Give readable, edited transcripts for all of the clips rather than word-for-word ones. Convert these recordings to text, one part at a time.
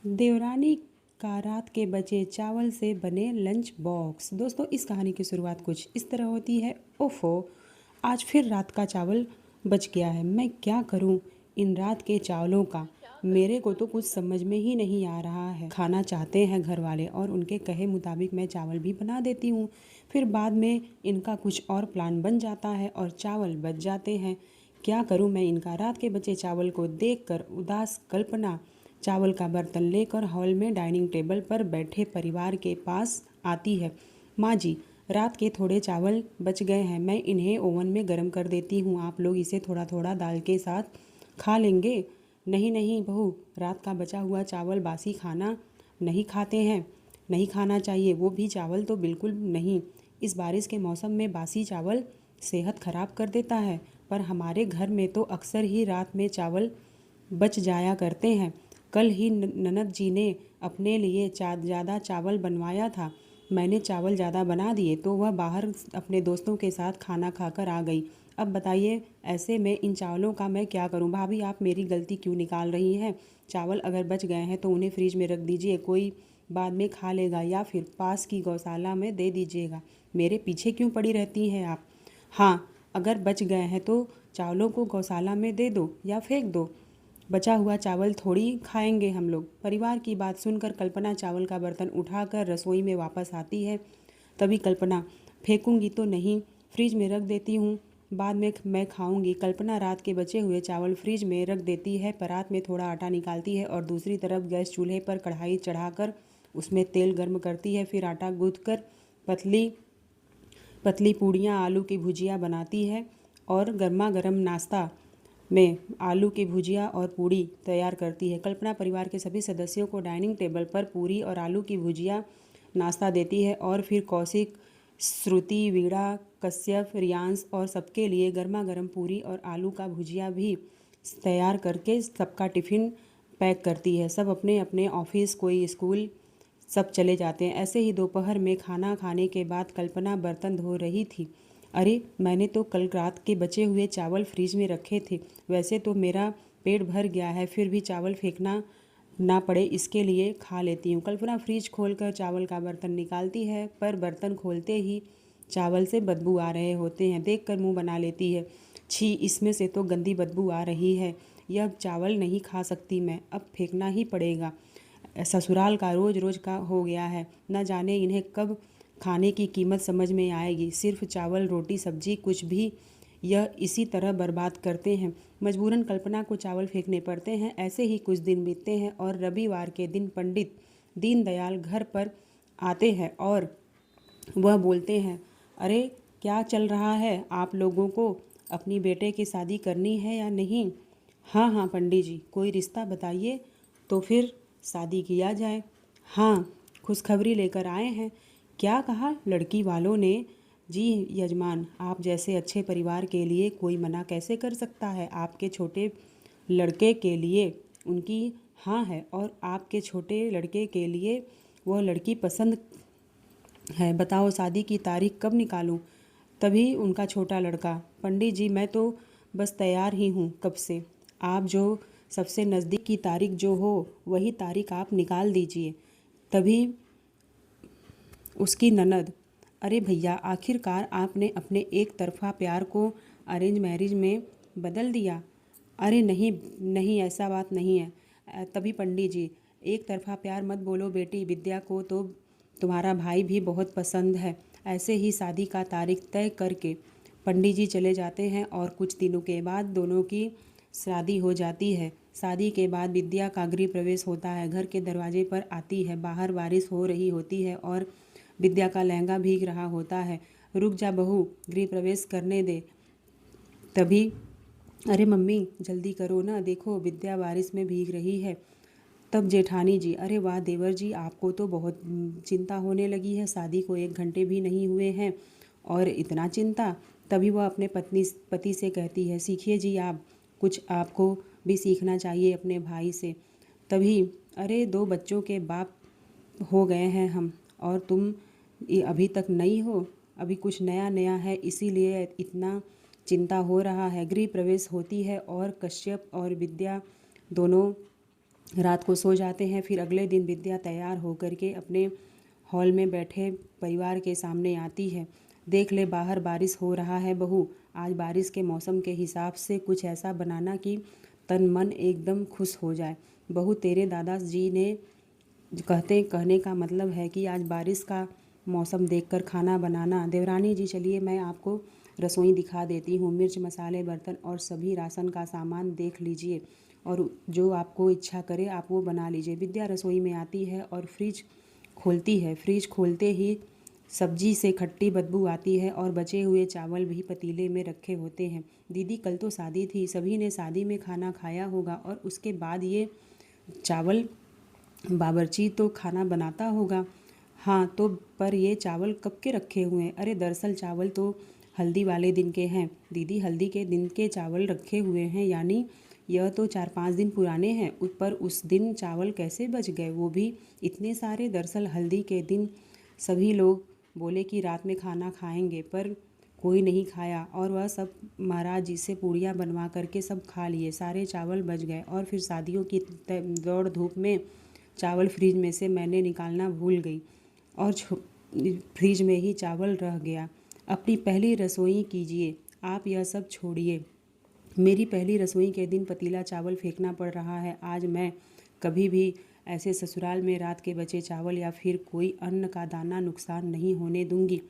देवरानी का रात के बचे चावल से बने लंच बॉक्स। दोस्तों, इस कहानी की शुरुआत कुछ इस तरह होती है। ओफो, आज फिर रात का चावल बच गया है। मैं क्या करूं इन रात के चावलों का? मेरे को तो कुछ समझ में ही नहीं आ रहा है। खाना चाहते हैं घर वाले और उनके कहे मुताबिक मैं चावल भी बना देती हूँ। फिर बाद में इनका कुछ और प्लान बन जाता है और चावल बच जाते हैं। क्या करूं मैं इनका? रात के बचे चावल को देखकर उदास कल्पना चावल का बर्तन लेकर हॉल में डाइनिंग टेबल पर बैठे परिवार के पास आती है। माँ जी, रात के थोड़े चावल बच गए हैं, मैं इन्हें ओवन में गर्म कर देती हूँ। आप लोग इसे थोड़ा थोड़ा दाल के साथ खा लेंगे। नहीं नहीं बहू, रात का बचा हुआ चावल बासी खाना नहीं खाते हैं। नहीं खाना चाहिए, वो भी चावल तो बिल्कुल नहीं। इस बारिश के मौसम में बासी चावल सेहत खराब कर देता है। पर हमारे घर में तो अक्सर ही रात में चावल बच जाया करते हैं। कल ही ननद जी ने अपने लिए ज़्यादा चावल बनवाया था। मैंने चावल ज़्यादा बना दिए तो वह बाहर अपने दोस्तों के साथ खाना खाकर आ गई। अब बताइए, ऐसे में इन चावलों का मैं क्या करूं? भाभी, आप मेरी गलती क्यों निकाल रही हैं? चावल अगर बच गए हैं तो उन्हें फ्रिज में रख दीजिए, कोई बाद में खा लेगा, या फिर पास की गौशाला में दे दीजिएगा। मेरे पीछे क्यों पड़ी रहती हैं आप? हाँ, अगर बच गए हैं तो चावलों को गौशाला में दे दो या फेंक दो। बचा हुआ चावल थोड़ी खाएंगे हम लोग। परिवार की बात सुनकर कल्पना चावल का बर्तन उठाकर रसोई में वापस आती है। तभी कल्पना, फेंकूंगी तो नहीं, फ्रिज में रख देती हूँ, बाद में मैं खाऊंगी। कल्पना रात के बचे हुए चावल फ्रिज में रख देती है। परात में थोड़ा आटा निकालती है और दूसरी तरफ गैस चूल्हे पर कढ़ाई चढ़ाकर उसमें तेल गर्म करती है। फिर आटा गूंथकर पतली पतली पूड़ियाँ आलू की भुजिया बनाती है और गर्मा गर्म नाश्ता में आलू की भुजिया और पूड़ी तैयार करती है। कल्पना परिवार के सभी सदस्यों को डाइनिंग टेबल पर पूरी और आलू की भुजिया नाश्ता देती है और फिर कौशिक, श्रुति, वीणा, कश्यप, रियांश और सबके लिए गर्मा गर्म पूरी और आलू का भुजिया भी तैयार करके सबका टिफ़िन पैक करती है। सब अपने अपने ऑफिस, कोई स्कूल, सब चले जाते हैं। ऐसे ही दोपहर में खाना खाने के बाद कल्पना बर्तन धो रही थी। अरे, मैंने तो कल रात के बचे हुए चावल फ्रिज में रखे थे। वैसे तो मेरा पेट भर गया है, फिर भी चावल फेंकना ना पड़े इसके लिए खा लेती हूँ। कल्पना फ्रिज खोलकर चावल का बर्तन निकालती है, पर बर्तन खोलते ही चावल से बदबू आ रहे होते हैं। देखकर मुंह बना लेती है। छी, इसमें से तो गंदी बदबू आ रही है। यह चावल नहीं खा सकती मैं, अब फेंकना ही पड़ेगा। ससुराल का रोज रोज का हो गया है, न जाने इन्हें कब खाने की कीमत समझ में आएगी। सिर्फ चावल, रोटी, सब्जी कुछ भी यह इसी तरह बर्बाद करते हैं। मजबूरन कल्पना को चावल फेंकने पड़ते हैं। ऐसे ही कुछ दिन बीतते हैं और रविवार के दिन पंडित दीनदयाल घर पर आते हैं और वह बोलते हैं, अरे क्या चल रहा है आप लोगों को? अपनी बेटे की शादी करनी है या नहीं? हाँ हाँ पंडित जी, कोई रिश्ता बताइए तो फिर शादी किया जाए। हाँ, खुशखबरी लेकर आए हैं। क्या कहा लड़की वालों ने? जी यजमान, आप जैसे अच्छे परिवार के लिए कोई मना कैसे कर सकता है? आपके छोटे लड़के के लिए उनकी हाँ है और आपके छोटे लड़के के लिए वह लड़की पसंद है। बताओ शादी की तारीख कब निकालूं? तभी उनका छोटा लड़का, पंडित जी मैं तो बस तैयार ही हूँ कब से। आप जो सबसे नज़दीक की तारीख जो हो वही तारीख आप निकाल दीजिए। तभी उसकी ननद, अरे भैया, आखिरकार आपने अपने एक तरफा प्यार को अरेंज मैरिज में बदल दिया। अरे नहीं नहीं, ऐसा बात नहीं है। तभी पंडित जी, एक तरफा प्यार मत बोलो बेटी, विद्या को तो तुम्हारा भाई भी बहुत पसंद है। ऐसे ही शादी का तारीख तय करके पंडित जी चले जाते हैं और कुछ दिनों के बाद दोनों की शादी हो जाती है। शादी के बाद विद्या का गृह प्रवेश होता है। घर के दरवाजे पर आती है। बाहर बारिश हो रही होती है और विद्या का लहंगा भीग रहा होता है। रुक जा बहू, गृह प्रवेश करने दे। तभी, अरे मम्मी जल्दी करो ना, देखो विद्या बारिश में भीग रही है। तब जेठानी जी, अरे वाह देवर जी, आपको तो बहुत चिंता होने लगी है। शादी को 1 घंटे भी नहीं हुए हैं और इतना चिंता। तभी वह अपने पति से कहती है, सीखिए जी आप, कुछ आपको भी सीखना चाहिए अपने भाई से। तभी, अरे 2 बच्चों के बाप हो गए हैं हम, और तुम ये अभी तक नई हो, अभी कुछ नया नया है इसीलिए इतना चिंता हो रहा है। गृह प्रवेश होती है और कश्यप और विद्या दोनों रात को सो जाते हैं। फिर अगले दिन विद्या तैयार होकर के अपने हॉल में बैठे परिवार के सामने आती है। देख ले बाहर बारिश हो रहा है बहू, आज बारिश के मौसम के हिसाब से कुछ ऐसा बनाना कि तन मन एकदम खुश हो जाए। बहू तेरे दादाजी ने कहने का मतलब है कि आज बारिश का मौसम देखकर खाना बनाना। देवरानी जी चलिए मैं आपको रसोई दिखा देती हूँ। मिर्च मसाले बर्तन और सभी राशन का सामान देख लीजिए और जो आपको इच्छा करे आप वो बना लीजिए। विद्या रसोई में आती है और फ्रिज खोलती है। फ्रिज खोलते ही सब्जी से खट्टी बदबू आती है और बचे हुए चावल भी पतीले में रखे होते हैं। दीदी कल तो शादी थी, सभी ने शादी में खाना खाया होगा और उसके बाद ये चावल बावर्ची तो खाना बनाता होगा। हाँ तो पर ये चावल कब के रखे हुए हैं? अरे दरअसल चावल तो हल्दी वाले दिन के हैं दीदी, हल्दी के दिन के चावल रखे हुए हैं, यानी यह तो 4-5 दिन पुराने हैं। पर उस दिन चावल कैसे बच गए, वो भी इतने सारे? दरअसल हल्दी के दिन सभी लोग बोले कि रात में खाना खाएंगे, पर कोई नहीं खाया और वह सब महाराज जी से पूड़ियाँ बनवा करके सब खा लिए। सारे चावल बच गए और फिर शादियों की दौड़ धूप में चावल फ्रिज में से मैंने निकालना भूल गई और फ्रिज में ही चावल रह गया। अपनी पहली रसोई कीजिए, आप यह सब छोड़िए। मेरी पहली रसोई के दिन पतीला चावल फेंकना पड़ रहा है। आज मैं कभी भी ऐसे ससुराल में रात के बचे चावल या फिर कोई अन्न का दाना नुकसान नहीं होने दूंगी।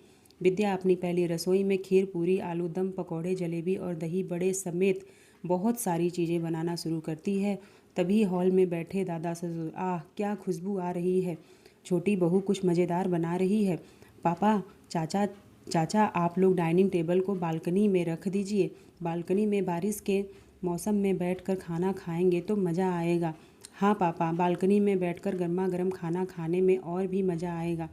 विद्या अपनी पहली रसोई में खीर पूरी आलू दम पकौड़े जलेबी और दही बड़े समेत बहुत सारी चीज़ें बनाना शुरू करती है। तभी हॉल में बैठे दादा ससुर, आह क्या खुशबू आ रही है, छोटी बहू कुछ मज़ेदार बना रही है। पापा चाचा चाचा आप लोग डाइनिंग टेबल को बालकनी में रख दीजिए, बालकनी में बारिश के मौसम में बैठकर खाना खाएंगे तो मज़ा आएगा। हाँ पापा, बालकनी में बैठकर गर्मा गर्म खाना खाने में और भी मज़ा आएगा।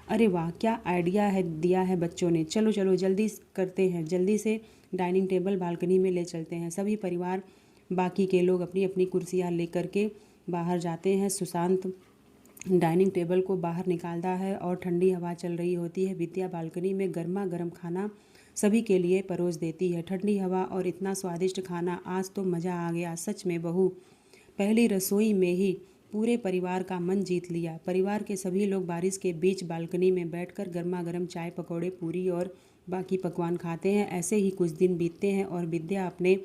अरे वाह क्या आइडिया है दिया है बच्चों ने। चलो चलो जल्दी करते हैं, जल्दी से डाइनिंग टेबल बालकनी में ले चलते हैं। सभी परिवार बाकी के लोग अपनी अपनी कुर्सियाँ लेकर के बाहर जाते हैं। सुशांत डाइनिंग टेबल को बाहर निकालता है और ठंडी हवा चल रही होती है। विद्या बालकनी में गर्मा गर्म खाना सभी के लिए परोस देती है। ठंडी हवा और इतना स्वादिष्ट खाना, आज तो मज़ा आ गया सच में बहू। पहली रसोई में ही पूरे परिवार का मन जीत लिया। परिवार के सभी लोग बारिश के बीच बालकनी में बैठकर गर्मा गर्म चाय पकौड़े पूरी और बाकी पकवान खाते हैं। ऐसे ही कुछ दिन बीतते हैं और विद्या अपने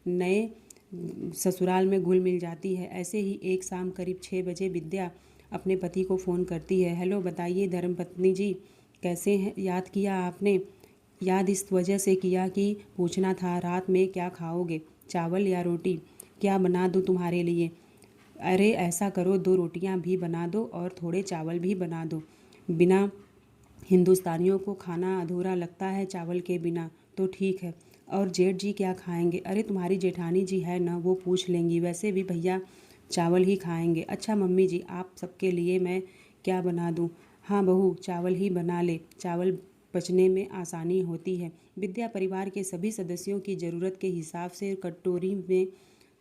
नए ससुराल में घुल मिल जाती है। ऐसे ही एक शाम करीब 6 बजे विद्या अपने पति को फ़ोन करती है। हेलो बताइए धर्मपत्नी जी, कैसे हैं? याद किया आपने? याद इस वजह से किया कि पूछना था रात में क्या खाओगे, चावल या रोटी? क्या बना दूँ तुम्हारे लिए? अरे ऐसा करो 2 रोटियां भी बना दो और थोड़े चावल भी बना दो। बिना हिंदुस्तानियों को खाना अधूरा लगता है चावल के बिना। तो ठीक है। और जेठ जी क्या खाएंगे? अरे तुम्हारी जेठानी जी है ना, वो पूछ लेंगी। वैसे भी भैया चावल ही खाएंगे। अच्छा मम्मी जी आप सबके लिए मैं क्या बना दूँ? हाँ बहू चावल ही बना ले, चावल पचने में आसानी होती है। विद्या परिवार के सभी सदस्यों की ज़रूरत के हिसाब से कटोरी में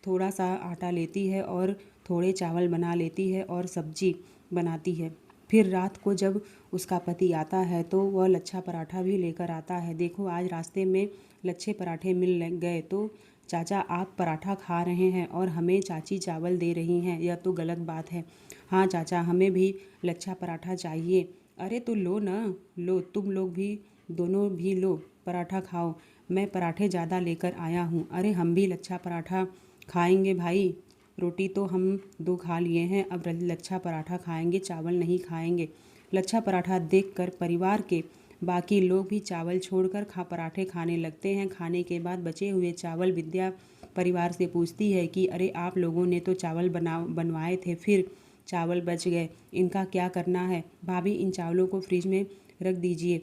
थोड़ा सा आटा लेती है और थोड़े चावल बना लेती है और सब्जी बनाती है। फिर रात को जब उसका पति आता है तो वह लच्छा पराठा भी लेकर आता है। देखो आज रास्ते में लच्छे पराठे मिल गए तो चाचा आप पराठा खा रहे हैं और हमें चाची चावल दे रही हैं, यह तो गलत बात है। हाँ चाचा हमें भी लच्छा पराठा चाहिए। अरे तो लो ना, लो तुम लोग भी, दोनों भी लो पराठा खाओ। मैं पराठे ज़्यादा लेकर आया हूँ। अरे हम भी लच्छा पराठा खाएंगे भाई, रोटी तो हम 2 खा लिए हैं, अब लच्छा पराठा खाएंगे, चावल नहीं खाएंगे। लच्छा पराठा देखकर परिवार के बाकी लोग भी चावल छोड़कर पराठे खाने लगते हैं। खाने के बाद बचे हुए चावल विद्या परिवार से पूछती है कि अरे आप लोगों ने तो चावल बनवाए थे, फिर चावल बच गए, इनका क्या करना है? भाभी इन चावलों को फ्रिज में रख दीजिए।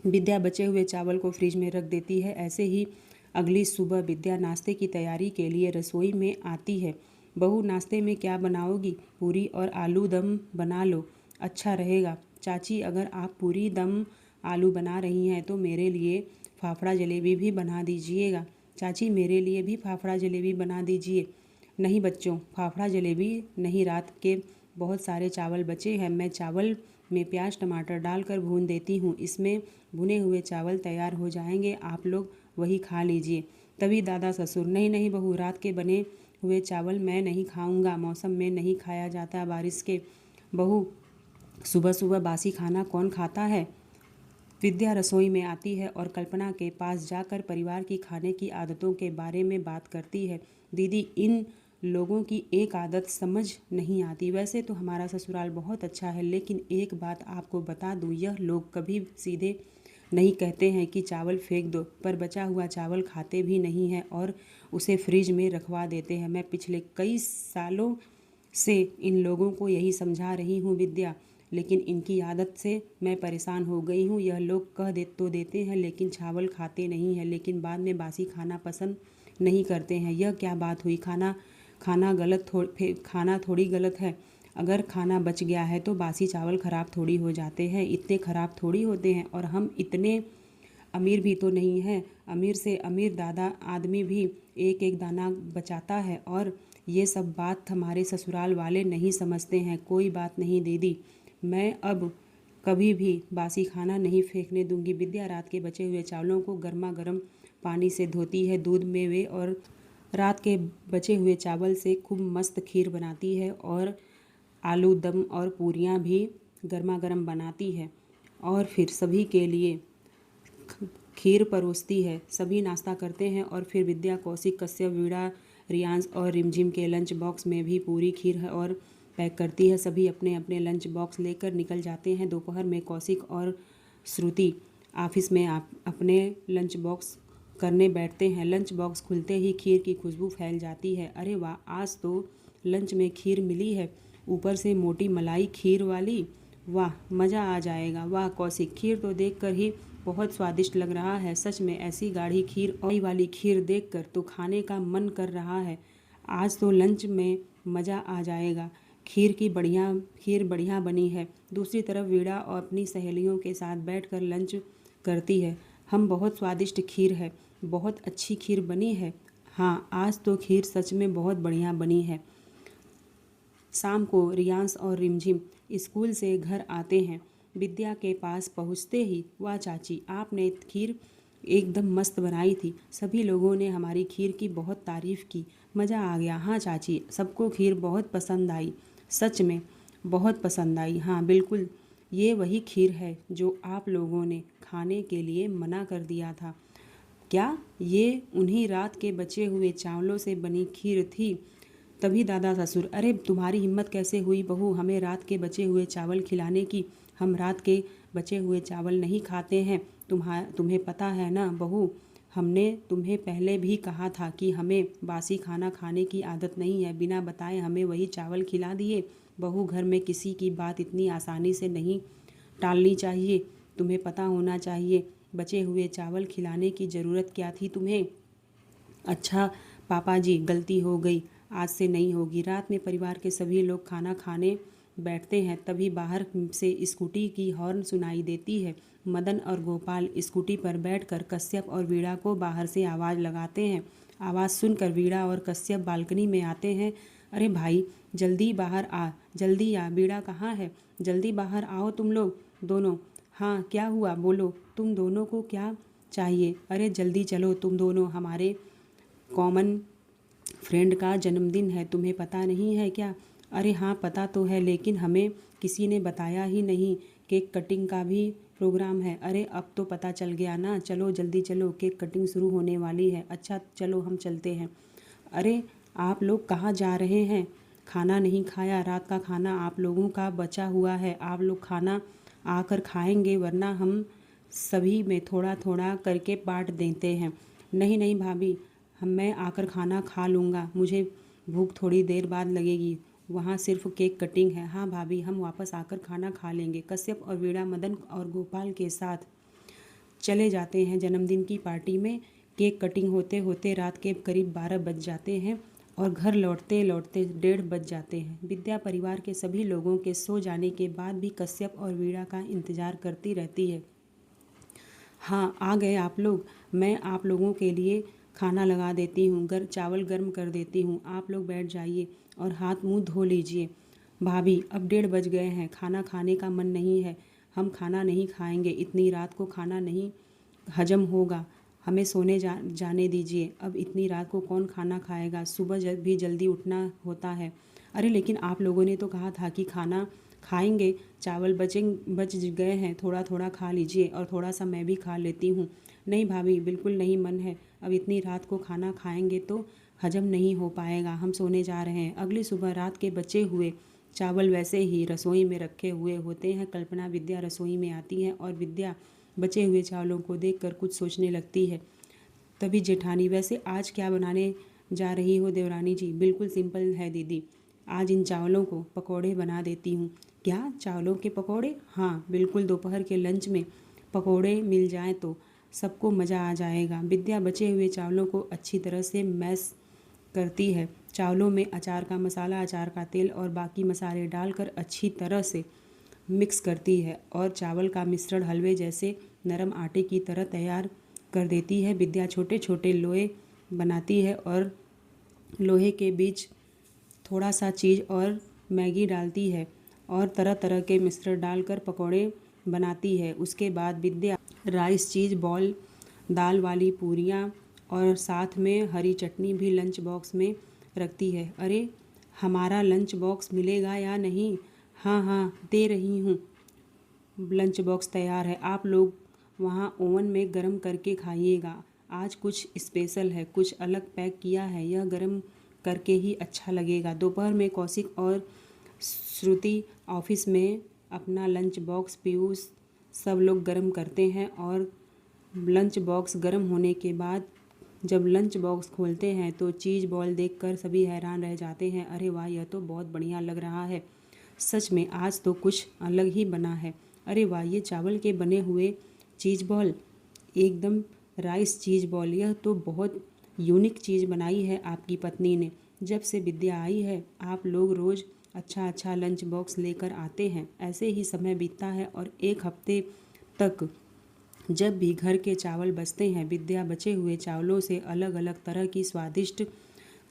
विद्या बचे हुए चावल को फ्रिज में रख देती है। ऐसे ही अगली सुबह विद्या नाश्ते की तैयारी के लिए रसोई में आती है। बहू नाश्ते में क्या बनाओगी? पूरी और आलू दम बना लो, अच्छा रहेगा। चाची अगर आप पूरी दम आलू बना रही हैं तो मेरे लिए फाफड़ा जलेबी भी बना दीजिएगा। चाची मेरे लिए भी फाफड़ा जलेबी बना दीजिए। नहीं बच्चों फाफड़ा जलेबी नहीं, रात के बहुत सारे चावल बचे हैं, मैं चावल में प्याज टमाटर डालकर भून देती हूँ, इसमें भुने हुए चावल तैयार हो जाएंगे, आप लोग वही खा लीजिए। तभी दादा ससुर, नहीं नहीं बहू रात के बने हुए चावल मैं नहीं खाऊंगा। मौसम में नहीं खाया जाता बारिश के। बहू, सुबह सुबह बासी खाना कौन खाता है? विद्या रसोई में आती है और कल्पना के पास जाकर परिवार की खाने की आदतों के बारे में बात करती है। दीदी, इन लोगों की एक आदत समझ नहीं आती। वैसे तो हमारा ससुराल बहुत अच्छा है, लेकिन एक बात आपको बता दूं, यह लोग कभी सीधे नहीं कहते हैं कि चावल फेंक दो, पर बचा हुआ चावल खाते भी नहीं हैं और उसे फ्रिज में रखवा देते हैं। मैं पिछले कई सालों से इन लोगों को यही समझा रही हूँ विद्या, लेकिन इनकी आदत से मैं परेशान हो गई हूँ। यह लोग कह दे तो देते हैं लेकिन चावल खाते नहीं हैं, लेकिन बाद में बासी खाना पसंद नहीं करते हैं। यह क्या बात हुई? खाना थोड़ी गलत है। अगर खाना बच गया है तो बासी चावल ख़राब थोड़ी हो जाते हैं, इतने ख़राब थोड़ी होते हैं। और हम इतने अमीर भी तो नहीं हैं। अमीर से अमीर दादा आदमी भी एक एक दाना बचाता है, और ये सब बात हमारे ससुराल वाले नहीं समझते हैं। कोई बात नहीं दीदी, मैं अब कभी भी बासी खाना नहीं फेंकने दूंगी। विद्या रात के बचे हुए चावलों को गर्मा गर्म पानी से धोती है, दूध में वे, और रात के बचे हुए चावल से खूब मस्त खीर बनाती है और आलू दम और पूरियाँ भी गर्मा गर्म बनाती है, और फिर सभी के लिए खीर परोसती है। सभी नाश्ता करते हैं और फिर विद्या, कौशिक, कश्यप, वीणा, रियांश और रिमझिम के लंच बॉक्स में भी पूरी खीर है और पैक करती है। सभी अपने अपने लंच बॉक्स लेकर निकल जाते हैं। दोपहर में कौशिक और श्रुति ऑफिस में अपने लंच बॉक्स करने बैठते हैं। लंच बॉक्स खुलते ही खीर की खुशबू फैल जाती है। अरे वाह, आज तो लंच में खीर मिली है, ऊपर से मोटी मलाई खीर वाली। वाह, मज़ा आ जाएगा। वाह कौशिक, खीर तो देखकर ही बहुत स्वादिष्ट लग रहा है। सच में ऐसी गाढ़ी खीर और वाली खीर देखकर तो खाने का मन कर रहा है। आज तो लंच में मज़ा आ जाएगा। खीर बढ़िया बनी है। दूसरी तरफ वीणा और अपनी सहेलियों के साथ बैठकर लंच करती है। हम बहुत स्वादिष्ट खीर है, बहुत अच्छी खीर बनी है। हाँ, आज तो खीर सच में बहुत बढ़िया बनी है। शाम को रियांश और रिमझिम स्कूल से घर आते हैं। विद्या के पास पहुंचते ही, वाह चाची, आपने खीर एकदम मस्त बनाई थी। सभी लोगों ने हमारी खीर की बहुत तारीफ़ की। मज़ा आ गया। हाँ चाची, सबको खीर बहुत पसंद आई। सच में बहुत पसंद आई। हाँ बिल्कुल, ये वही खीर है जो आप लोगों ने खाने के लिए मना कर दिया था। क्या ये उन्हीं रात के बचे हुए चावलों से बनी खीर थी? तभी दादा ससुर, अरे तुम्हारी हिम्मत कैसे हुई बहू हमें रात के बचे हुए चावल खिलाने की? हम रात के बचे हुए चावल नहीं खाते हैं। तुम्हें पता है ना बहू, हमने तुम्हें पहले भी कहा था कि हमें बासी खाना खाने की आदत नहीं है। बिना बताए हमें वही चावल खिला दिए। बहू, घर में किसी की बात इतनी आसानी से नहीं टालनी चाहिए। तुम्हें पता होना चाहिए बचे हुए चावल खिलाने की ज़रूरत क्या थी तुम्हें। अच्छा पापा जी, गलती हो गई, आज से नहीं होगी। रात में परिवार के सभी लोग खाना खाने बैठते हैं, तभी बाहर से स्कूटी की हॉर्न सुनाई देती है। मदन और गोपाल स्कूटी पर बैठकर कश्यप और वीणा को बाहर से आवाज़ लगाते हैं। आवाज़ सुनकर वीणा और कश्यप बालकनी में आते हैं। अरे भाई, जल्दी बाहर आ, जल्दी आ। वीणा कहाँ है? जल्दी बाहर आओ तुम लोग दोनों। हाँ क्या हुआ, बोलो, तुम दोनों को क्या चाहिए? अरे जल्दी चलो तुम दोनों, हमारे कॉमन फ्रेंड का जन्मदिन है, तुम्हें पता नहीं है क्या? अरे हाँ पता तो है, लेकिन हमें किसी ने बताया ही नहीं। केक कटिंग का भी प्रोग्राम है। अरे अब तो पता चल गया ना, चलो जल्दी चलो, केक कटिंग शुरू होने वाली है। अच्छा चलो हम चलते हैं। अरे आप लोग कहाँ जा रहे हैं? खाना नहीं खाया, रात का खाना आप लोगों का बचा हुआ है। आप लोग खाना आकर खाएंगे, वरना हम सभी में थोड़ा थोड़ा करके बांट देते हैं। नहीं नहीं भाभी, मैं आकर खाना खा लूँगा, मुझे भूख थोड़ी देर बाद लगेगी, वहाँ सिर्फ केक कटिंग है। हाँ भाभी, हम वापस आकर खाना खा लेंगे। कश्यप और वीणा मदन और गोपाल के साथ चले जाते हैं जन्मदिन की पार्टी में। केक कटिंग होते होते रात के करीब 12 बज जाते हैं और घर लौटते लौटते 1:30 बज जाते हैं। विद्या परिवार के सभी लोगों के सो जाने के बाद भी कश्यप और वीणा का इंतज़ार करती रहती है। हाँ आ गए आप लोग, मैं आप लोगों के लिए खाना लगा देती हूँ, चावल गर्म कर देती हूँ, आप लोग बैठ जाइए और हाथ मुंह धो लीजिए। भाभी अब 1:30 बज गए हैं, खाना खाने का मन नहीं है, हम खाना नहीं खाएंगे, इतनी रात को खाना नहीं हजम होगा। हमें सोने जाने दीजिए। अब इतनी रात को कौन खाना खाएगा, सुबह भी जल्दी उठना होता है। अरे लेकिन आप लोगों ने तो कहा था कि खाना खाएंगे, चावल बच गए हैं, थोड़ा थोड़ा खा लीजिए और थोड़ा सा मैं भी खा लेती हूँ। नहीं भाभी, बिल्कुल नहीं मन है। अब इतनी रात को खाना खाएंगे तो हजम नहीं हो पाएगा, हम सोने जा रहे हैं। अगली सुबह रात के बचे हुए चावल वैसे ही रसोई में रखे हुए होते हैं। कल्पना विद्या रसोई में आती है और विद्या बचे हुए चावलों को देखकर कुछ सोचने लगती है। तभी जेठानी, वैसे आज क्या बनाने जा रही हो देवरानी जी? बिल्कुल सिंपल है दीदी, आज इन चावलों को पकौड़े बना देती हूँ। क्या, चावलों के पकौड़े? हाँ बिल्कुल, दोपहर के लंच में पकौड़े मिल जाएं तो सबको मज़ा आ जाएगा। विद्या बचे हुए चावलों को अच्छी तरह से मैश करती है। चावलों में अचार का मसाला, अचार का तेल और बाकी मसाले डालकर अच्छी तरह से मिक्स करती है और चावल का मिश्रण हलवे जैसे नरम आटे की तरह तैयार कर देती है। विद्या छोटे छोटे लोहे बनाती है और लोहे के बीच थोड़ा सा चीज़ और मैगी डालती है और तरह तरह के मिश्रण डालकर पकौड़े बनाती है। उसके बाद विद्या राइस चीज़ बॉल, दाल वाली पूरियाँ और साथ में हरी चटनी भी लंच बॉक्स में रखती है। अरे, हमारा लंच बॉक्स मिलेगा या नहीं? हाँ हाँ, दे रही हूँ, लंच बॉक्स तैयार है, आप लोग वहाँ ओवन में गर्म करके खाइएगा। आज कुछ स्पेशल है, कुछ अलग पैक किया है, यह गर्म करके ही अच्छा लगेगा। दोपहर में कौशिक और श्रुति ऑफिस में अपना लंच बॉक्स, पीयूष सब लोग गर्म करते हैं और लंच बॉक्स गर्म होने के बाद जब लंच बॉक्स खोलते हैं तो चीज़ बॉल देखकर सभी हैरान रह जाते हैं। अरे वाह, यह तो बहुत बढ़िया लग रहा है, सच में आज तो कुछ अलग ही बना है। अरे वाह, ये चावल के बने हुए चीज़ बॉल, एकदम राइस चीज़ बॉल, यह तो बहुत यूनिक चीज़ बनाई है आपकी पत्नी ने। जब से विद्या आई है आप लोग रोज़ अच्छा अच्छा लंच बॉक्स लेकर आते हैं। ऐसे ही समय बीतता है और एक हफ्ते तक जब भी घर के चावल बचते हैं, विद्या बचे हुए चावलों से अलग अलग तरह की स्वादिष्ट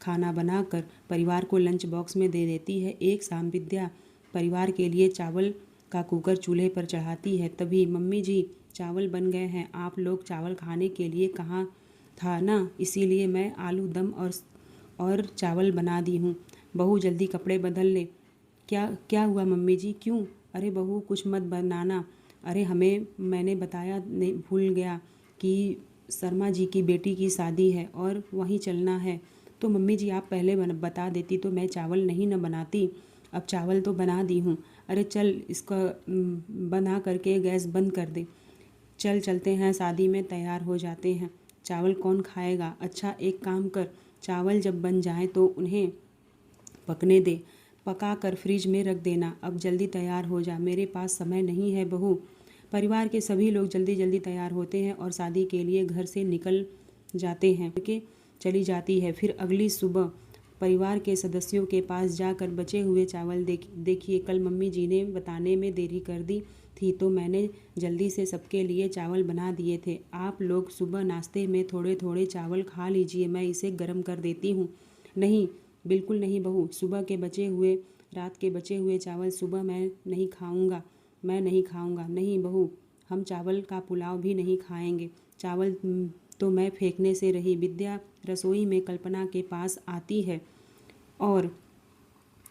खाना बनाकर परिवार को लंच बॉक्स में दे देती है। एक शाम विद्या परिवार के लिए चावल का कुकर चूल्हे पर चढ़ाती है। तभी, मम्मी जी चावल बन गए हैं, आप लोग चावल खाने के लिए कहा था ना, इसीलिए मैं आलू दम और चावल बना दी हूँ। बहू जल्दी कपड़े बदल ले। क्या क्या हुआ मम्मी जी, क्यों? अरे बहू कुछ मत बनाना। अरे मैंने बताया, नहीं भूल गया कि शर्मा जी की बेटी की शादी है और वहीं चलना है। तो मम्मी जी आप पहले बता देती तो मैं चावल नहीं न बनाती। अब चावल तो बना दी हूँ। अरे चल, इसका बना करके गैस बंद कर दे। चल चलते हैं, शादी में तैयार हो जाते हैं। चावल कौन खाएगा? अच्छा एक काम कर, चावल जब बन जाए तो उन्हें पकने दे, पका कर फ्रिज में रख देना। अब जल्दी तैयार हो जा, मेरे पास समय नहीं है बहू। परिवार के सभी लोग जल्दी जल्दी तैयार होते हैं और शादी के लिए घर से निकल जाते हैं कि चली जाती है। फिर अगली सुबह परिवार के सदस्यों के पास जाकर बचे हुए चावल देखिए, कल मम्मी जी ने बताने में देरी कर दी थी तो मैंने जल्दी से सबके लिए चावल बना दिए थे। आप लोग सुबह नाश्ते में थोड़े थोड़े चावल खा लीजिए, मैं इसे गर्म कर देती हूँ। नहीं, बिल्कुल नहीं बहू, रात के बचे हुए चावल सुबह मैं नहीं खाऊंगा। नहीं बहू, हम चावल का पुलाव भी नहीं खाएंगे। चावल तो मैं फेंकने से रही। विद्या रसोई में कल्पना के पास आती है और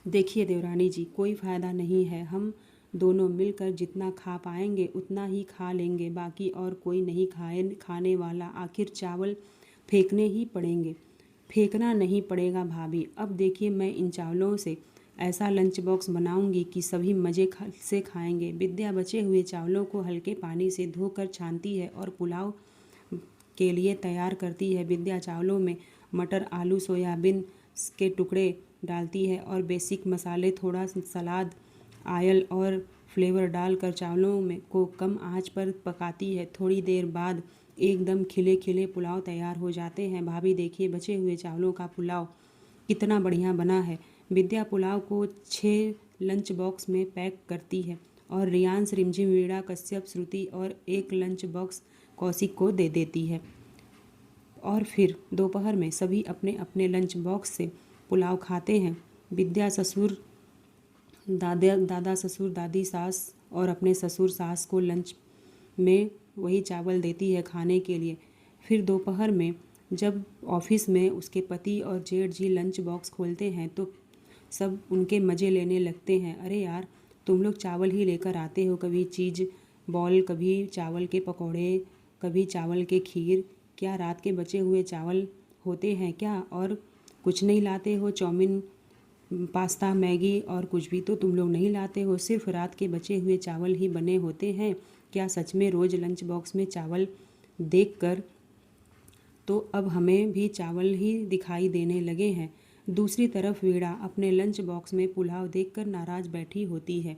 देखिए देवरानी जी, कोई फ़ायदा नहीं है, हम दोनों मिलकर जितना खा पाएंगे उतना ही खा लेंगे, बाकी और कोई नहीं खाने वाला। आखिर चावल फेंकने ही पड़ेंगे। फेंकना नहीं पड़ेगा भाभी, अब देखिए मैं इन चावलों से ऐसा लंच बॉक्स बनाऊंगी कि सभी मज़े से खाएंगे। विद्या बचे हुए चावलों को हल्के पानी से धोकर छानती है और पुलाव के लिए तैयार करती है। विद्या चावलों में मटर, आलू, सोयाबीन के टुकड़े डालती है और बेसिक मसाले, थोड़ा सलाद, आयल और फ्लेवर डालकर चावलों में को कम आंच पर पकाती है। थोड़ी देर बाद एकदम खिले खिले पुलाव तैयार हो जाते हैं। भाभी देखिए, बचे हुए चावलों का पुलाव कितना बढ़िया बना है। विद्या पुलाव को 6 लंच बॉक्स में पैक करती है और रियांश, रिमझिम, वीणा, कश्यप, श्रुति और एक लंच बॉक्स कौशिक को दे देती है। और फिर दोपहर में सभी अपने अपने लंच बॉक्स से पुलाव खाते हैं। विद्या दादा ससुर, दादी सास और अपने ससुर सास को लंच में वही चावल देती है खाने के लिए। फिर दोपहर में जब ऑफिस में उसके पति और जेठ जी लंच बॉक्स खोलते हैं तो सब उनके मज़े लेने लगते हैं। अरे यार, तुम लोग चावल ही लेकर आते हो, कभी चीज़ बॉल, कभी चावल के पकौड़े, कभी चावल के खीर। क्या रात के बचे हुए चावल होते हैं क्या? और कुछ नहीं लाते हो? चाउमीन, पास्ता, मैगी और कुछ भी तो तुम लोग नहीं लाते हो, सिर्फ रात के बचे हुए चावल ही बने होते हैं क्या? सच में रोज़ लंच बॉक्स में चावल देखकर तो अब हमें भी चावल ही दिखाई देने लगे हैं। दूसरी तरफ वीणा अपने लंच बॉक्स में पुलाव देखकर नाराज़ बैठी होती है।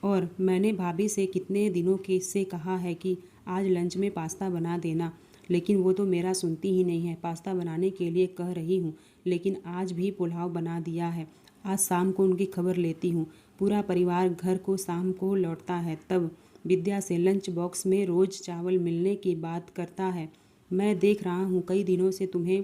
और मैंने भाभी से कितने दिनों के से कहा है कि आज लंच में पास्ता बना देना, लेकिन वो तो मेरा सुनती ही नहीं है। पास्ता बनाने के लिए कह रही हूँ, लेकिन आज भी पुलाव बना दिया है। आज शाम को उनकी खबर लेती हूँ। पूरा परिवार घर को शाम को लौटता है, तब विद्या से लंच बॉक्स में रोज़ चावल मिलने की बात करता है। मैं देख रहा हूँ कई दिनों से तुम्हें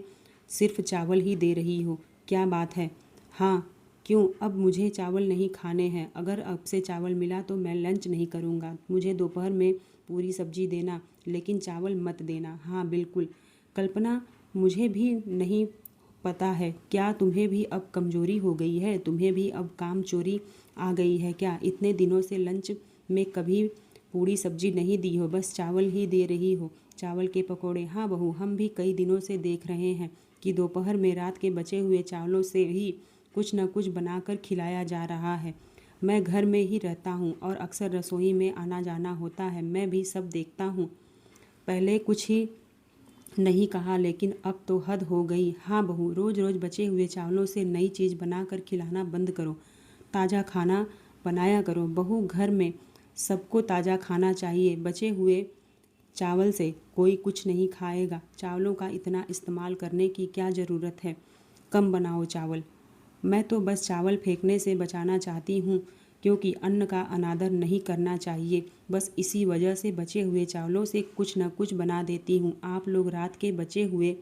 सिर्फ चावल ही दे रही हो, क्या बात है? हाँ, क्यों? अब मुझे चावल नहीं खाने हैं। अगर अब से चावल मिला तो मैं लंच नहीं करूँगा। मुझे दोपहर में पूरी सब्जी देना, लेकिन चावल मत देना। हाँ बिल्कुल। कल्पना, मुझे भी नहीं पता है, क्या तुम्हें भी अब कमज़ोरी हो गई है? तुम्हें भी अब काम चोरी आ गई है क्या? इतने दिनों से लंच में कभी पूरी सब्जी नहीं दी हो, बस चावल ही दे रही हो, चावल के पकौड़े। हाँ बहू, हम भी कई दिनों से देख रहे हैं कि दोपहर में रात के बचे हुए चावलों से ही कुछ न कुछ बनाकर खिलाया जा रहा है। मैं घर में ही रहता हूँ और अक्सर रसोई में आना जाना होता है, मैं भी सब देखता हूँ। पहले कुछ ही नहीं कहा, लेकिन अब तो हद हो गई। हाँ बहू, रोज़ रोज़ बचे हुए चावलों से नई चीज़ बनाकर खिलाना बंद करो, ताज़ा खाना बनाया करो। बहू, घर में सबको ताज़ा खाना चाहिए। बचे हुए चावल से कोई कुछ नहीं खाएगा। चावलों का इतना इस्तेमाल करने की क्या ज़रूरत है? कम बनाओ चावल। मैं तो बस चावल फेंकने से बचाना चाहती हूँ, क्योंकि अन्न का अनादर नहीं करना चाहिए। बस इसी वजह से बचे हुए चावलों से कुछ न कुछ बना देती हूँ। आप लोग रात के बचे हुए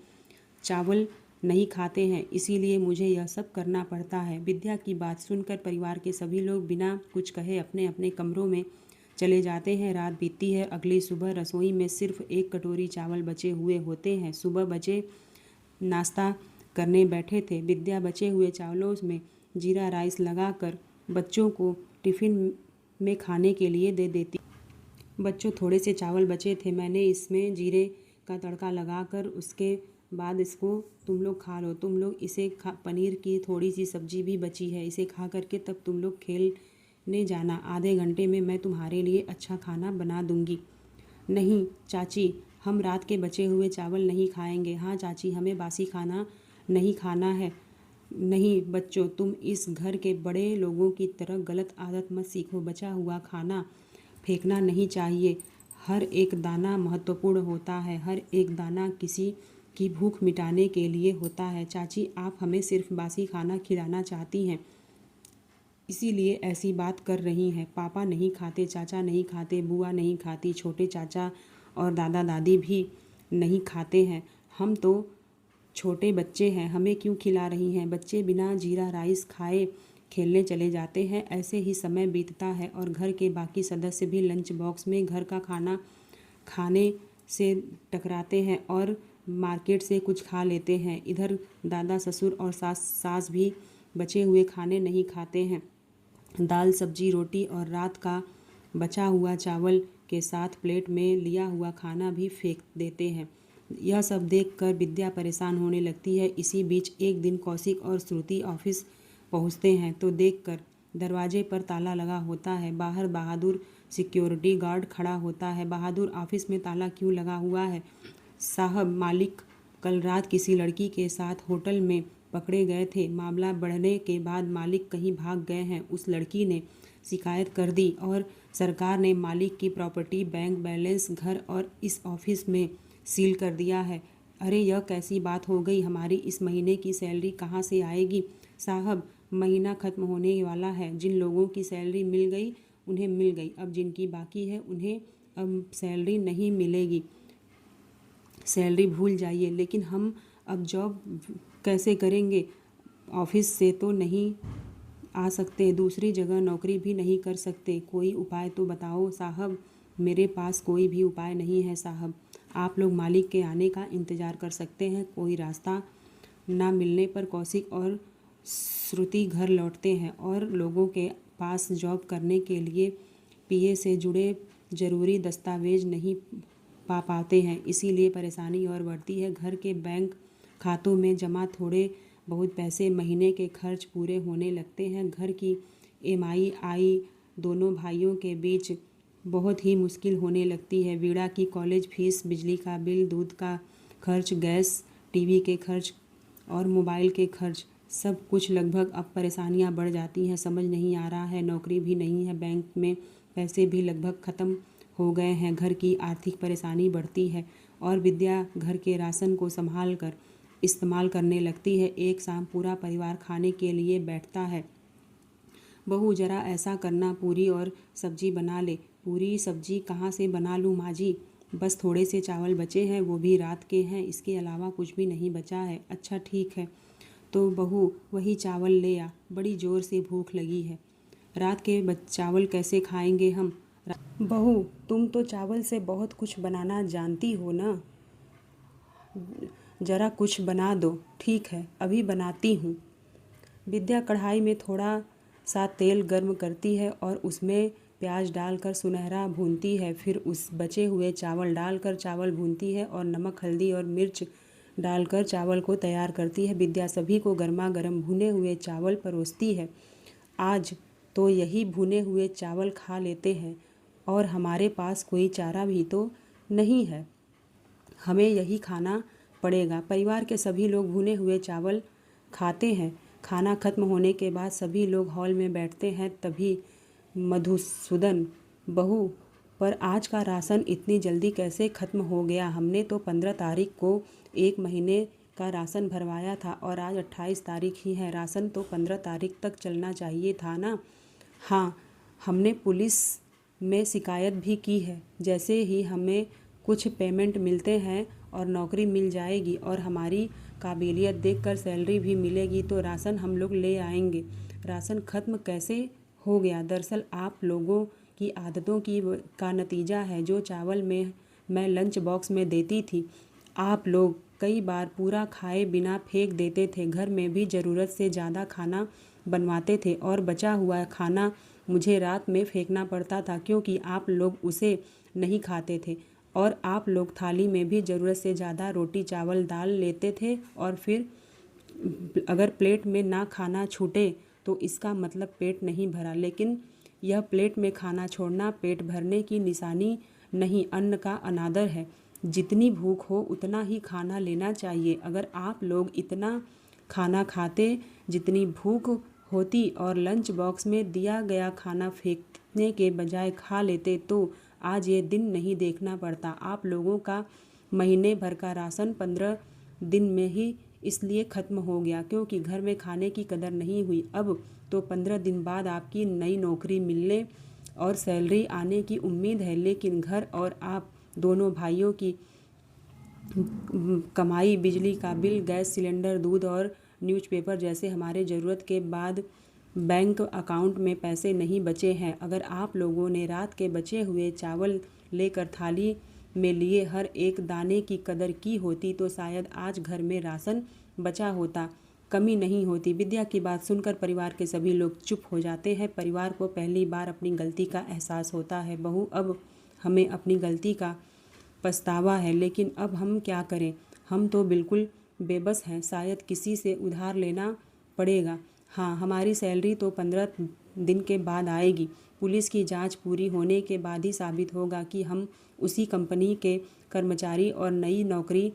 चावल नहीं खाते हैं, इसीलिए मुझे यह सब करना पड़ता है। विद्या की बात सुनकर परिवार के सभी लोग बिना कुछ कहे अपने अपने कमरों में चले जाते हैं। रात बीतती है। अगली सुबह रसोई में सिर्फ एक कटोरी चावल बचे हुए होते हैं। सुबह बचे नाश्ता करने बैठे थे। विद्या बचे हुए चावलों में जीरा राइस लगाकर बच्चों को टिफ़िन में खाने के लिए दे देती। बच्चों, थोड़े से चावल बचे थे, मैंने इसमें जीरे का तड़का लगाकर उसके बाद इसको तुम लोग खा लो। तुम लोग इसे पनीर की थोड़ी सी सब्जी भी बची है, इसे खा करके तब तुम लोग खेलने जाना। आधे घंटे में मैं तुम्हारे लिए अच्छा खाना बना दूंगी। नहीं चाची, हम रात के बचे हुए चावल नहीं खाएंगे। हाँ चाची, हमें बासी खाना नहीं खाना है। नहीं बच्चों, तुम इस घर के बड़े लोगों की तरह गलत आदत मत सीखो। बचा हुआ खाना फेंकना नहीं चाहिए। हर एक दाना महत्वपूर्ण होता है, हर एक दाना किसी की भूख मिटाने के लिए होता है। चाची, आप हमें सिर्फ बासी खाना खिलाना चाहती हैं, इसीलिए ऐसी बात कर रही हैं। पापा नहीं खाते, चाचा नहीं खाते, बुआ नहीं खाती, छोटे चाचा और दादा दादी भी नहीं खाते हैं। हम तो छोटे बच्चे हैं, हमें क्यों खिला रही हैं? बच्चे बिना जीरा राइस खाए खेलने चले जाते हैं। ऐसे ही समय बीतता है और घर के बाकी सदस्य भी लंच बॉक्स में घर का खाना खाने से टकराते हैं और मार्केट से कुछ खा लेते हैं। इधर दादा, ससुर और सास भी बचे हुए खाने नहीं खाते हैं। दाल, सब्जी, रोटी और रात का बचा हुआ चावल के साथ प्लेट में लिया हुआ खाना भी फेंक देते हैं। यह सब देखकर विद्या परेशान होने लगती है। इसी बीच एक दिन कौशिक और श्रुति ऑफिस पहुंचते हैं तो देखकर दरवाजे पर ताला लगा होता है। बाहर बहादुर सिक्योरिटी गार्ड खड़ा होता है। बहादुर, ऑफिस में ताला क्यों लगा हुआ है? साहब, मालिक कल रात किसी लड़की के साथ होटल में पकड़े गए थे। मामला बढ़ने के बाद मालिक कहीं भाग गए हैं। उस लड़की ने शिकायत कर दी और सरकार ने मालिक की प्रॉपर्टी, बैंक बैलेंस, घर और इस ऑफिस में सील कर दिया है। अरे यह कैसी बात हो गई? हमारी इस महीने की सैलरी कहाँ से आएगी? साहब, महीना ख़त्म होने वाला है। जिन लोगों की सैलरी मिल गई उन्हें मिल गई, अब जिनकी बाकी है उन्हें अब सैलरी नहीं मिलेगी। सैलरी भूल जाइए। लेकिन हम अब जॉब कैसे करेंगे? ऑफिस से तो नहीं आ सकते, दूसरी जगह नौकरी भी नहीं कर सकते। कोई उपाय तो बताओ साहब। मेरे पास कोई भी उपाय नहीं है साहब। आप लोग मालिक के आने का इंतज़ार कर सकते हैं। कोई रास्ता ना मिलने पर कौशिक और श्रुति घर लौटते हैं और लोगों के पास जॉब करने के लिए पीए से जुड़े ज़रूरी दस्तावेज नहीं पा पाते हैं, इसीलिए परेशानी और बढ़ती है। घर के बैंक खातों में जमा थोड़े बहुत पैसे महीने के खर्च पूरे होने लगते हैं। घर की ईएमआई दोनों भाइयों के बीच बहुत ही मुश्किल होने लगती है। वीणा की कॉलेज फीस, बिजली का बिल, दूध का खर्च, गैस, टीवी के खर्च और मोबाइल के खर्च, सब कुछ लगभग अब परेशानियां बढ़ जाती हैं। समझ नहीं आ रहा है, नौकरी भी नहीं है, बैंक में पैसे भी लगभग ख़त्म हो गए हैं। घर की आर्थिक परेशानी बढ़ती है और विद्या घर के राशन को संभाल कर इस्तेमाल करने लगती है। एक शाम पूरा परिवार खाने के लिए बैठता है। बहू, ज़रा ऐसा करना, पूरी और सब्जी बना ले। पूरी सब्जी कहाँ से बना लूँ माँ जी? बस थोड़े से चावल बचे हैं, वो भी रात के हैं, इसके अलावा कुछ भी नहीं बचा है। अच्छा ठीक है, तो बहू वही चावल ले आ, बड़ी ज़ोर से भूख लगी है। रात के चावल कैसे खाएंगे हम? बहू, तुम तो चावल से बहुत कुछ बनाना जानती हो ना, ज़रा कुछ बना दो। ठीक है, अभी बनाती हूँ। विद्या कढ़ाई में थोड़ा सा तेल गर्म करती है और उसमें प्याज डालकर सुनहरा भूनती है। फिर उस बचे हुए चावल डालकर चावल भूनती है और नमक, हल्दी और मिर्च डालकर चावल को तैयार करती है। विद्या सभी को गर्मा गर्म भुने हुए चावल परोसती है। आज तो यही भुने हुए चावल खा लेते हैं और हमारे पास कोई चारा भी तो नहीं है, हमें यही खाना पड़ेगा। परिवार के सभी लोग भुने हुए चावल खाते हैं। खाना खत्म होने के बाद सभी लोग हॉल में बैठते हैं। तभी मधुसूदन, बहू, पर आज का राशन इतनी जल्दी कैसे ख़त्म हो गया? हमने तो 15 तारीख को 1 महीने का राशन भरवाया था और आज 28 तारीख ही है। राशन तो 15 तारीख तक चलना चाहिए था ना। हाँ, हमने पुलिस में शिकायत भी की है। जैसे ही हमें कुछ पेमेंट मिलते हैं और नौकरी मिल जाएगी और हमारी काबिलियत देखकर सैलरी भी मिलेगी तो राशन हम लोग ले आएंगे। राशन ख़त्म कैसे हो गया? दरअसल आप लोगों की आदतों का नतीजा है। जो चावल में मैं लंच बॉक्स में देती थी, आप लोग कई बार पूरा खाए बिना फेंक देते थे। घर में भी ज़रूरत से ज़्यादा खाना बनवाते थे और बचा हुआ खाना मुझे रात में फेंकना पड़ता था क्योंकि आप लोग उसे नहीं खाते थे। और आप लोग थाली में भी ज़रूरत से ज़्यादा रोटी, चावल, दाल लेते थे और फिर अगर प्लेट में ना खाना छूटे तो इसका मतलब पेट नहीं भरा। लेकिन यह प्लेट में खाना छोड़ना पेट भरने की निशानी नहीं, अन्न का अनादर है। जितनी भूख हो उतना ही खाना लेना चाहिए। अगर आप लोग इतना खाना खाते जितनी भूख होती और लंच बॉक्स में दिया गया खाना फेंकने के बजाय खा लेते तो आज ये दिन नहीं देखना पड़ता। आप लोगों का महीने भर का राशन 15 दिन में ही इसलिए ख़त्म हो गया क्योंकि घर में खाने की कदर नहीं हुई। अब तो 15 दिन बाद आपकी नई नौकरी मिलने और सैलरी आने की उम्मीद है, लेकिन घर और आप दोनों भाइयों की कमाई, बिजली का बिल, गैस सिलेंडर, दूध और न्यूज़पेपर जैसे हमारे ज़रूरत के बाद बैंक अकाउंट में पैसे नहीं बचे हैं। अगर आप लोगों ने रात के बचे हुए चावल लेकर थाली में लिए हर एक दाने की कदर की होती तो शायद आज घर में राशन बचा होता, कमी नहीं होती। विद्या की बात सुनकर परिवार के सभी लोग चुप हो जाते हैं। परिवार को पहली बार अपनी गलती का एहसास होता है। बहू, अब हमें अपनी गलती का पछतावा है, लेकिन अब हम क्या करें? हम तो बिल्कुल बेबस हैं। शायद किसी से उधार लेना पड़ेगा। हाँ, हमारी सैलरी तो 15 दिन के बाद आएगी। पुलिस की जांच पूरी होने के बाद ही साबित होगा कि हम उसी कंपनी के कर्मचारी और नई नौकरी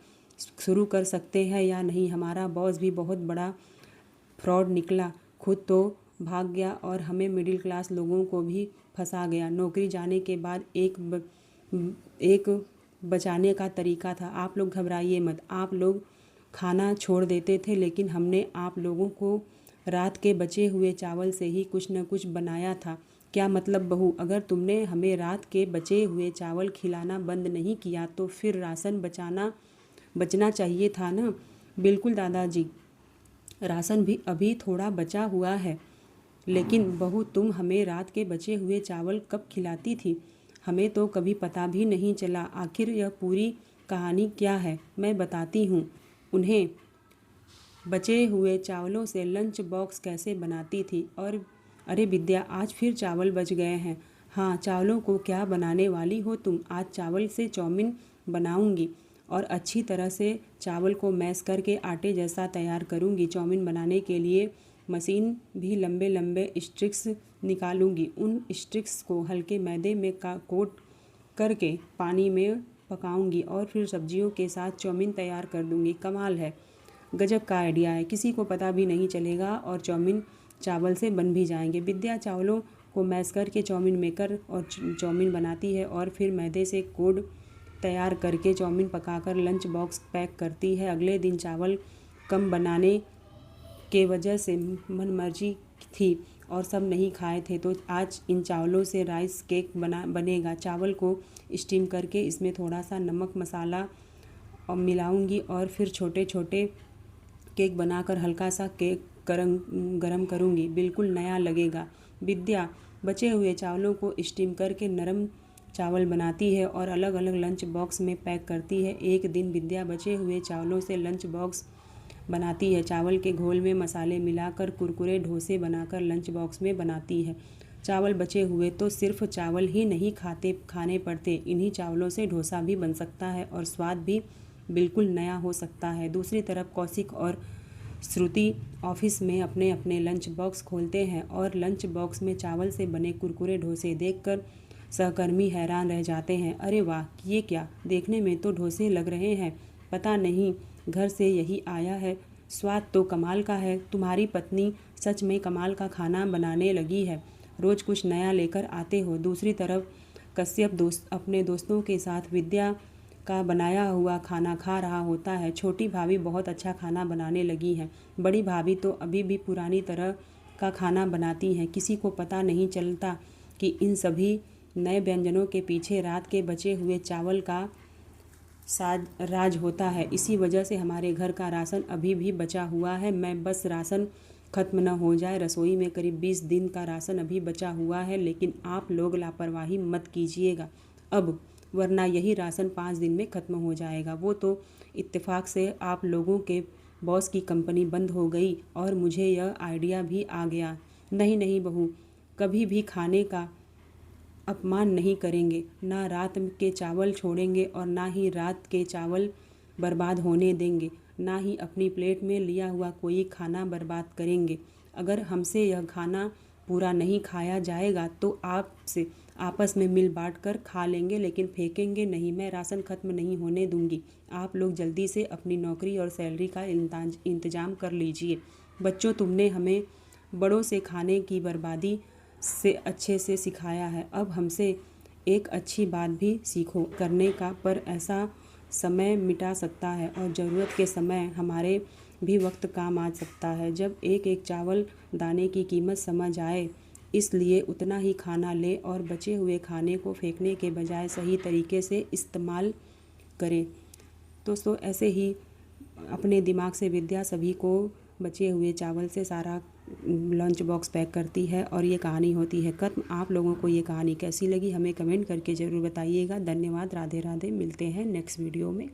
शुरू कर सकते हैं या नहीं। हमारा बॉस भी बहुत बड़ा फ्रॉड निकला, खुद तो भाग गया और हमें मिडिल क्लास लोगों को भी फंसा गया। नौकरी जाने के बाद एक बचाने का तरीका था। आप लोग घबराइए मत। आप लोग खाना छोड़ देते थे, लेकिन हमने आप लोगों को रात के बचे हुए चावल से ही कुछ न कुछ बनाया था। क्या मतलब बहू? अगर तुमने हमें रात के बचे हुए चावल खिलाना बंद नहीं किया तो फिर राशन बचना चाहिए था ना। बिल्कुल दादाजी, राशन भी अभी थोड़ा बचा हुआ है। लेकिन बहू, तुम हमें रात के बचे हुए चावल कब खिलाती थी? हमें तो कभी पता भी नहीं चला। आखिर यह पूरी कहानी क्या है मैं बताती हूँ उन्हें। बचे हुए चावलों से लंच बॉक्स कैसे बनाती थी। और अरे विद्या, आज फिर चावल बच गए हैं। हाँ, चावलों को क्या बनाने वाली हो तुम। आज चावल से चाउमीन बनाऊंगी और अच्छी तरह से चावल को मैश करके आटे जैसा तैयार करूंगी। चाउमीन बनाने के लिए मशीन भी लंबे लंबे स्टिक्स निकालूंगी। उन स्टिक्स को हल्के मैदे में कोट करके पानी में पकाऊंगी और फिर सब्जियों के साथ चाउमीन तैयार कर दूंगी। कमाल है, गजब का आइडिया है, किसी को पता भी नहीं चलेगा और चाउमीन चावल से बन भी जाएंगे। विद्या चावलों को मैश करके चाउमीन मेकर और चाउमीन बनाती है और फिर मैदे से कोड तैयार करके चाउमीन पकाकर लंच बॉक्स पैक करती है। अगले दिन चावल कम बनाने के वजह से मनमर्जी थी और सब नहीं खाए थे, तो आज इन चावलों से राइस केक बनेगा। चावल को स्टीम करके इसमें थोड़ा सा नमक मसाला और मिलाऊंगी और फिर छोटे छोटे केक बनाकर हल्का सा केक गरम करूंगी। बिल्कुल नया लगेगा। विद्या बचे हुए चावलों को स्टीम करके नरम चावल बनाती है और अलग अलग लंच बॉक्स में पैक करती है। एक दिन विद्या बचे हुए चावलों से लंच बॉक्स बनाती है। चावल के घोल में मसाले मिलाकर कुरकुरे डोसे बनाकर लंच बॉक्स में बनाती है। चावल बचे हुए तो सिर्फ चावल ही नहीं खाने पड़ते, इन्हीं चावलों से डोसा भी बन सकता है और स्वाद भी बिल्कुल नया हो सकता है। दूसरी तरफ कौशिक और श्रुति ऑफिस में अपने अपने लंच बॉक्स खोलते हैं और लंच बॉक्स में चावल से बने कुरकुरे डोसे देखकर सहकर्मी हैरान रह जाते हैं। अरे वाह, ये क्या, देखने में तो डोसे लग रहे हैं, पता नहीं घर से यही आया है। स्वाद तो कमाल का है। तुम्हारी पत्नी सच में कमाल का खाना बनाने लगी है, रोज़ कुछ नया लेकर आते हो। दूसरी तरफ कश्यप अपने दोस्तों के साथ विद्या का बनाया हुआ खाना खा रहा होता है। छोटी भाभी बहुत अच्छा खाना बनाने लगी है। बड़ी भाभी तो अभी भी पुरानी तरह का खाना बनाती हैं। किसी को पता नहीं चलता कि इन सभी नए व्यंजनों के पीछे रात के बचे हुए चावल का राज होता है। इसी वजह से हमारे घर का राशन अभी भी बचा हुआ है। मैं बस राशन ख़त्म न हो जाए। रसोई में करीब 20 दिन का राशन अभी बचा हुआ है, लेकिन आप लोग लापरवाही मत कीजिएगा अब, वरना यही राशन 5 दिन में ख़त्म हो जाएगा। वो तो इत्तेफाक से आप लोगों के बॉस की कंपनी बंद हो गई और मुझे यह आइडिया भी आ गया। नहीं नहीं बहू, कभी भी खाने का अपमान नहीं करेंगे, ना रात के चावल छोड़ेंगे और ना ही रात के चावल बर्बाद होने देंगे, ना ही अपनी प्लेट में लिया हुआ कोई खाना बर्बाद करेंगे। अगर हमसे यह खाना पूरा नहीं खाया जाएगा तो आपसे आपस में मिल बांट कर खा लेंगे, लेकिन फेंकेंगे नहीं। मैं राशन ख़त्म नहीं होने दूंगी। आप लोग जल्दी से अपनी नौकरी और सैलरी का इंतज़ाम कर लीजिए। बच्चों, तुमने हमें बड़ों से खाने की बर्बादी से अच्छे से सिखाया है, अब हमसे एक अच्छी बात भी सीखो करने का। पर ऐसा समय मिटा सकता है और ज़रूरत के समय हमारे भी वक्त काम आ सकता है, जब एक एक चावल दाने की कीमत समझ आए। इसलिए उतना ही खाना ले और बचे हुए खाने को फेंकने के बजाय सही तरीके से इस्तेमाल करें। दोस्तों, ऐसे ही अपने दिमाग से विद्या सभी को बचे हुए चावल से सारा लंच बॉक्स पैक करती है और ये कहानी होती है खत्म। आप लोगों को ये कहानी कैसी लगी हमें कमेंट करके ज़रूर बताइएगा। धन्यवाद। राधे राधे। मिलते हैं नेक्स्ट वीडियो में।